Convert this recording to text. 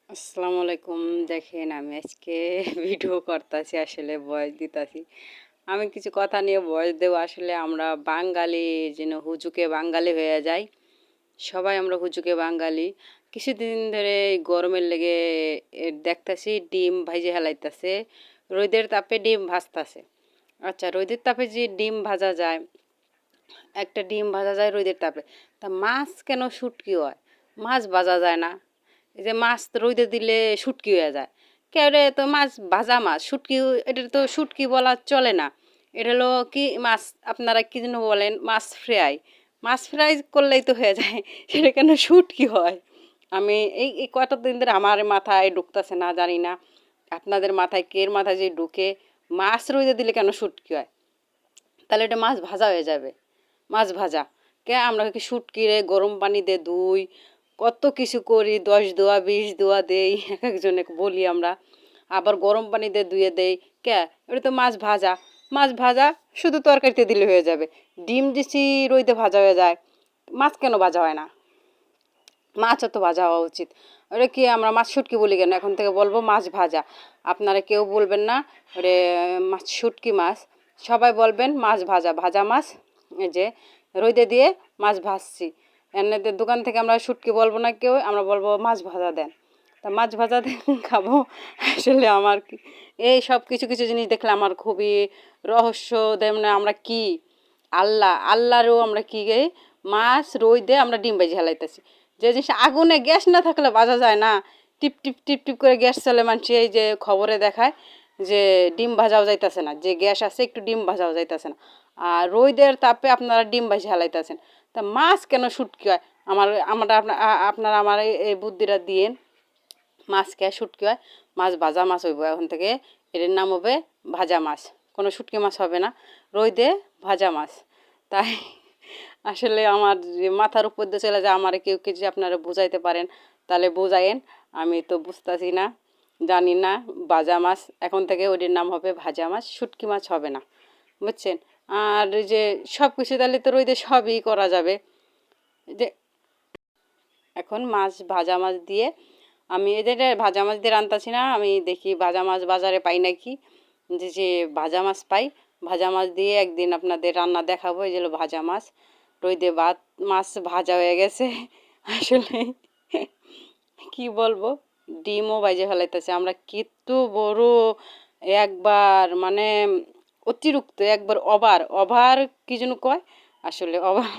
আসসালামু আলাইকুম। দেখেন আমি আজকে ভিডিও করতেছি, আসলে ভয়েস দিতেছি। আমি কিছু কথা নিয়ে ভয়েস দেবো। আসলে আমরা বাঙালি যেন হুজুকে বাঙালি হয়ে যাই। সবাই আমরা হুজুকে বাঙালি। কিছুদিন ধরে এই গরমের লেগে দেখতাছি ডিম ভাইজে হেলাইতেছে, রোদের তাপে ডিম ভাজতাছে। আচ্ছা, রোদের তাপে যে ডিম ভাজা যায়, একটা ডিম ভাজা যায় রোদের তাপে, তা মাছ কেন শুটকি হয়? মাছ ভাজা যায় না? এই যে মাছ তো রোদে দিলে শুটকি হয়ে যায়। কেউ তো মাছ ভাজা মাছ শুটকি, এটা তো শুটকি বলা চলে না। এটা হলো কি মাছ, আপনারা কি যেন বলেন, মাছ ফ্রাই। মাছ ফ্রাই করলেই তো হয়ে যায়, সেটা কেন শুটকি হয়? আমি এই কয়টা দিন ধরে আমার মাথায় ঢুকতেছে না, জানি না আপনাদের মাথায় কের মাথায় যে ঢুকে। মাছ রোদে দিলে কেন শুটকি হয়? তাহলে এটা মাছ ভাজা হয়ে যাবে। মাছ ভাজা কে, আমরা কি শুটকি রে গরম পানি দিয়ে ধুই, কত কিছু করি, 10 দোয়া 20 দোয়া দেই, এক একজনে বলি আমরা। আবার গরম পানি দিয়ে ধুয়ে দেই। কে, এটা তো মাছ ভাজা। মাছ ভাজা শুধু তরকারিতে দিলে হয়ে যাবে। ডিম দিছি রইতে ভাজা হয়ে যায়, মাছ কেন ভাজা হয় না? মাছও তো ভাজা হওয়া উচিত। ওটা কি আমরা মাছ শুটকি বলি কেন? এখন থেকে বলবো মাছ ভাজা। আপনারা কেউ বলবেন না ওরে মাছ শুটকি মাছ, সবাই বলবেন মাছ ভাজা। ভাজা মাছ এই যে রোদে দিয়ে মাছ ভাজছি। এমনিতে দোকান থেকে আমরা শুটকি বলবো না কেউ, আমরা বলবো মাছ ভাজা দেন। তা মাছ ভাজা দেন খাবো। আসলে আমার কি এই সব কিছু কিছু জিনিস দেখলে আমার খুবই রহস্য। তেমনি আমরা কি আল্লাহরও আমরা কি গে মাছ রোদে আমরা ডিম ভেজে হেলাইতেছি। যে জিনিস আগুনে গ্যাস না থাকলে বাজা যায় না। টিপ টিপ টিপ টিপ করে গ্যাস চলে, মানুষ এই যে খবরে দেখায় যে ডিম ভাজাও যাইতেছে না, যে গ্যাস আছে একটু ডিম ভাজাও যাইতেছে না। আর রোদের তাপে আপনারা ডিম ভাজি হেলাইতেছেন। তা মাছ কেন শুটকি হয়? আপনারা আমার এই বুদ্ধিটা দিয়েন। মাছ কে শুটকি হয়? মাছ ভাজা মাছ হইব এখন থেকে। এর নাম হবে ভাজা মাছ, কোনো শুটকি মাছ হবে না। রোদে ভাজা মাছ। তাই আসলে আমার যে মাথার উপর দিয়ে চলে যায়, আমার কেউ কিছু আপনারা বুঝাইতে পারেন তাহলে বুঝাইন। আমি তো বুঝতেছি না, জানি না। ভাজা মাছ এখন থেকে ওটির নাম হবে ভাজা মাছ, শুটকি মাছ হবে না, বুঝছেন? আর যে সব কিছু তাহলে তো রোদে সবই করা যাবে। যে এখন মাছ ভাজা মাছ দিয়ে আমি এদের ভাজা মাছ দিয়ে রান্তাছি না, আমি দেখি ভাজা মাছ বাজারে পাই নাকি। যে ভাজা মাছ পাই, ভাজা মাছ দিয়ে একদিন আপনাদের রান্না দেখাবো। এই যে হলো ভাজা মাছ, রইদে ভাত মাছ ভাজা হয়ে গেছে। আসলে কি বলবো, ডিমও বাইজে ফেলাইতেছে আমরা কিত্তু বড় একবার, মানে অতিরিক্ত একবার ওভার ওভার কি যেন কয়, আসলে ওভার